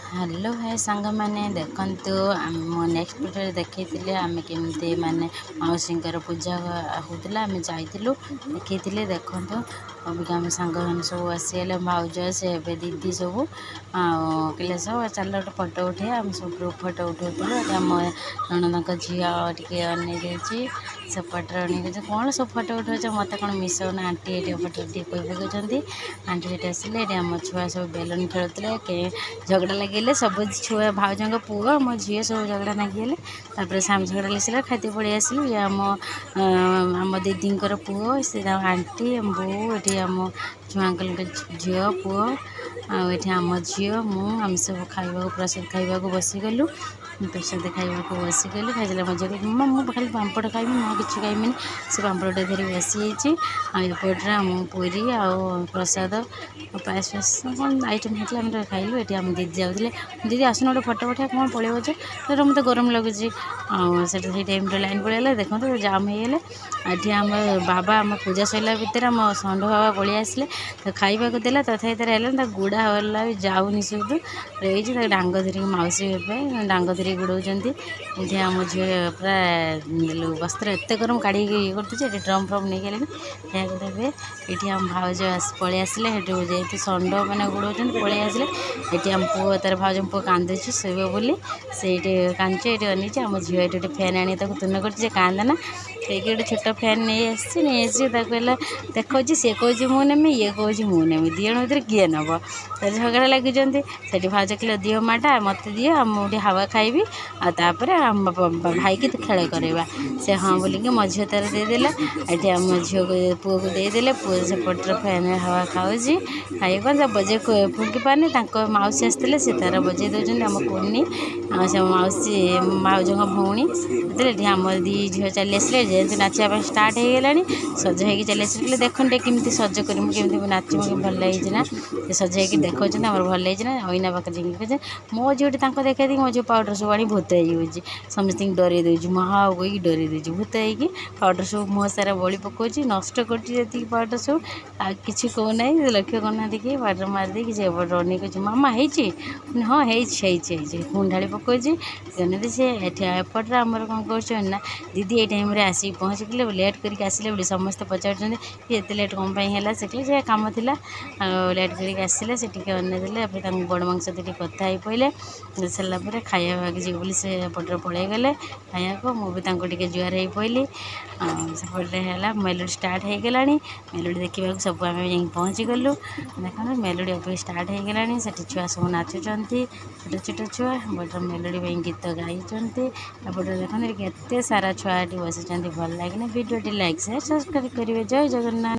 Hello ଭାଇ ସାଙ୍ଗମାନେ ଦେଖନ୍ତୁ ମୁଁ ନେକ୍ସଟ ଭିଡ଼ିଓରେ ଦେଖେଇଥିଲି ଆମେ କେମିତି ମାନେ ମାଉସୀଙ୍କର ପୂଜା ହେଉଥିଲା। ଆମେ ଯାଇଥିଲୁ ଦେଖେଇଥିଲେ ଦେଖନ୍ତୁ। ଅବିକା ଆମ ସାଙ୍ଗମାନେ ସବୁ ଆସିଗଲେ, ଭାଉଜ ସେ ଏବେ ଦିଦି ସବୁ ଆଉ ପିଲା ସବୁ ଚାଲ ଗୋଟେ ଫଟୋ ଉଠେଇବା। ଆମେ ସବୁ ଗ୍ରୁପ୍ ଫଟୋ ଉଠାଉଥିଲୁ। ଏଠି ଆମ ନଣନ୍ଦଙ୍କ ଝିଅ ଟିକେ ଅନେଇ ଦେଇଛି, ସେପଟରେ ଅନେଇ ଦେଇଛି କ'ଣ ସବୁ ଫଟୋ ଉଠାଉଛ ମୋତେ କ'ଣ ମିଶାଉନା ଆଣ୍ଟି ଏଠି ଫଟୋ ଟିକେ କହି ପକାଉଛନ୍ତି। ଆଣ୍ଟି ସେଠି ଆସିଲେ, ଏଠି ଆମ ଛୁଆ ସବୁ ବେଲୁନ୍ ଖେଳୁଥିଲେ, ଝଗଡ଼ା ଲାଗିଲେ ସବୁ ଛୁଆ ଭାଉଜଙ୍କ ପୁଅ ମୋ ଝିଅ ସବୁ ଝଗଡ଼ା ଲାଗିଗଲେ। ତାପରେ ସାମ ଝଗଡ଼ା ଲାଗିଲା ଖାଇତେ ପଳେଇ ଆସିଲୁ। ଇଏ ଆମ ଦିଦିଙ୍କର ପୁଅ, ସେ ତାଙ୍କ ଆଣ୍ଟି ବୋଉ, ଏଠି ଆମ ଛୁଆଙ୍କଙ୍କ ଝିଅ ପୁଅ ଆଉ ଏଠି ଆମ ଝିଅ ମୁଁ ଆମେ ସବୁ ଖାଇବାକୁ ପ୍ରସାଦ ଖାଇବାକୁ ବସିଗଲୁ। ପ୍ରସାଦ ଖାଇବାକୁ ବସିଗଲୁ ଖାଇସାରିଲା ମୋ ଝିଅ ମାମା ମୁଁ ଖାଲି ପାମ୍ପଡ଼ ଖାଇବି, ମୁଁ କିଛି ଖାଇବିନି। ସେ ପାମ୍ପଡ଼ଟା ଧରି ବସିଯାଇଛି। ଆଉ ଏପଟରେ ଆମ ପୁରୀ ଆଉ ପ୍ରସାଦ ପାୟସ କ'ଣ ଆଇଟମ୍ ହେଇଥିଲା ଆମେ ଖାଇଲୁ। ଏଠି ଆମ ଦିଦି ଯାଉଥିଲେ, ଦିଦି ଆସୁନ ଗୋଟେ ଫଟୋ ଉଠେଇବା, କ'ଣ ପଳେଇବ ଯେ ସେଟା ମୋତେ ଗରମ ଲାଗୁଛି। ଆଉ ସେଟା ସେଇ ଟାଇମ୍ରେ ଲାଇନ୍ ପଳେଇଗଲା ଦେଖନ୍ତୁ ଜାମ୍ ହେଇଗଲେ। ଏଠି ଆମ ବାବା ଆମ ପୂଜା ସରିଲା ଭିତରେ ଆମ ଷଣ୍ଢ ବାବା ପଳେଇ ଆସିଲେ, ଖାଇବାକୁ ଦେଲା ତଥାପି ତାର ହେଲାନି, ତା ଗୁଡ଼ା ହେଲା ବି ଯାଉନି ସୁଧୁ ରହିଛି। ତାକୁ ଡାଙ୍ଗ ଧରିକି ମାଉସୀ ହେବେ ଡାଙ୍ଗ ଧରିକି ଗୁଡ଼ଉଛନ୍ତି। ଏଠି ଆମ ଝିଅ ପୁରା ବସ୍ତ୍ର ଏତେ ଗରମ କାଢ଼ିକି ଇଏ କରୁଛି। ଏଠି ଡ୍ରମ୍ ଫ୍ରମ୍ ନେଇଗଲେଣି ଖାଇବାକୁ ଦେବେ। ଏଠି ଆମ ଭାଉଜ ପଳେଇ ଆସିଲେ, ସେଠୁ ଯେହେତୁ ଷଣ୍ଢ ମାନେ ଗୁଡ଼ଉଛନ୍ତି ପଳେଇ ଆସିଲେ। ଏଠି ଆମ ପୁଅ ତାର ଭାଉଜଙ୍କ ପୁଅ କାନ୍ଦୁଛି ଶୋଇବ ବୋଲି, ସେଇଠି କାନ୍ଦୁଛି ଏଠି ଅନେଇଛି। ଆମ ଝିଅ ଏଠି ଗୋଟେ ଫ୍ୟାନ୍ ଆଣି ତାକୁ ତୁନ କରୁଛି, ଯେ କାନ୍ଦନା ସେଇକି ଗୋଟେ ଛୋଟ ଫ୍ୟାନ୍ ନେଇ ଆସିଛି ତାକୁ ହେଲା ଦେଖାଉଛି। ସିଏ କହୁଛି ମୁଁ ନେମି, ଇଏ କହୁଛି ମୁଁ ନେମି, ଦୁଇ ଜଣ ଭିତରେ କିଏ ନେବ ଝଗଡ଼ା ଲାଗିଛନ୍ତି। ସେଠି ଭାଉଜ କହିଲେ ଦିଅ ମାଟା ମୋତେ ଦିଅ, ମୁଁ ଟିକେ ହାୱା ଖାଇବି ଆଉ ତାପରେ ଆମ ଭାଇକି ଖେଳ କରାଇବା। ସେ ହଁ ବୋଲିକି ମୋ ଝିଅ ତାର ଦେଇଦେଲା। ଏଠି ଆମ ଝିଅକୁ ପୁଅକୁ ଦେଇଦେଲେ, ପୁଅ ସେପଟରେ ଫ୍ୟାନ୍ରେ ହାୱା ଖାଉଛି। ଖାଇବାକୁ ସେ ବଜେଇ ଫୁଙ୍କି ପାରୁନି, ତାଙ୍କ ମାଉସୀ ଆସିଥିଲେ ସେ ତାର ବଜେଇ ଦେଉଛନ୍ତି। ଆମ କୁନି ଆଉ ସେ ମାଉସୀ ଭାଉଜଙ୍କ ଭଉଣୀ ସେତେବେଳେ ଏଠି ଆମ ଦୁଇ ଝିଅ ଚାଲି ଆସିଲେ, ଯେହେତୁ ନାଚିବା ପାଇଁ ଷ୍ଟାର୍ଟ ହେଇଗଲାଣି ସଜ ହେଇକି ଚାଲି ଆସିଲେ। କହିଲେ ଦେଖନ୍ତୁ ଟିକେ କେମିତି ସଜ କରିମୁ, କେମିତି ନାଚିମୁ, କେମିତି ଭଲ ହେଇଛି ନା। ସେ ସଜ ହେଇକି ଦେଖାଉଛନ୍ତି ଆମର ଭଲ ହେଇଛି ନା। ଅଇନା ପାଖରେ ଯାଇକି କହୁଛନ୍ତି ମୋ ଝିଅଟି ତାଙ୍କ ଦେଖେଇ ଦେଇକି ମୋ ଝିଅ ପାଉଡ଼ର ସବୁ ଆଣି ଭୂତ ହେଇଯାଉଛି, ସମସ୍ତଙ୍କୁ ଡରେଇ ଦେଉଛି, ମହା କହିକି ଡରେଇ ଦେଉଛି। ଭୂତ ହେଇକି ପାଉଡ଼ର ସବୁ ମୁହଁ ସାରା ବଳି ପକାଉଛି, ନଷ୍ଟ କରୁଛି ଯେତିକି ପାଉଡ଼ର ସବୁ। ଆଉ କିଛି କହୁନାହିଁ, ଲକ୍ଷ୍ୟ କରୁନାହାନ୍ତି କି ପାଉଡ଼ର ମାରିଦେଇକି ସେ ଏପଟେ ଅନେଇ କହୁଛି ମାମା ହେଇଛି, ହଁ ହେଇଛି ପୁଣି ଢାଳି ପକାଉଛି। ଯେମିତି ସେ ଏଠି ଏପଟରେ ଆମର କ'ଣ କରୁଛନ୍ତି ନା ଦିଦି ଏଇ ଟାଇମ୍ରେ ଆସିକି ପହଞ୍ଚିଥିଲେ, ଲେଟ୍ କରିକି ଆସିଲେ ବୋଲି ସମସ୍ତେ ପଚାରୁଛନ୍ତି କି ଏତେ ଲେଟ୍ କ'ଣ ପାଇଁ ହେଲା। ସେ କହିଲେ ଯେ କାମ ଥିଲା ଆଉ ଲେଟ୍ କରିକି ଆସିଲେ। ସେ ଟିକେ ଅନେଇ ଦେଲେ, ତାପରେ ତାଙ୍କୁ ବଡ଼ ମାଙ୍କ ସହିତ ଟିକେ କଥା ହେଇ ପଡ଼ିଲେ। ସାରିଲା ପରେ ଖାଇବାକୁ ଯିବେ ବୋଲି ସେ ଏପଟରେ ପଳେଇ ଗଲେ ଖାଇବାକୁ। ମୁଁ ବି ତାଙ୍କୁ ଟିକେ ଜୁହାର ହେଇ ପଡ଼ିଲି। ଆଉ ସେପଟରେ ହେଲା ମେଲୋଡ଼ି ଷ୍ଟାର୍ଟ ହେଇଗଲାଣି। ମେଲୋଡ଼ି ଦେଖିବାକୁ ସବୁ ଆମେ ଯାଇକି ପହଞ୍ଚିଗଲୁ। ଦେଖନ୍ତୁ ମେଲୋଡ଼ି ଏବେ ଷ୍ଟାର୍ଟ ହେଇଗଲାଣି। ସେଠି ଛୁଆ ସବୁ ନାଚୁଛନ୍ତି, ଛୋଟ ଛୋଟ ଛୁଆ ଏପଟରେ ମେଲୋଡ଼ି ପାଇଁ ଗୀତ ଗାଇଛନ୍ତି। ଏପଟରେ ଦେଖନ୍ତୁ କେତେ ସାରା ଛୁଆ ଏଠି ବସିଛନ୍ତି। ଭଲ ଲାଗିଲେ ଭିଡ଼ିଓଟି ଲାଇକ୍ ସେୟାର ସବସ୍କ୍ରାଇବ୍ କରିବେ। ଜୟ ଜଗନ୍ନାଥ।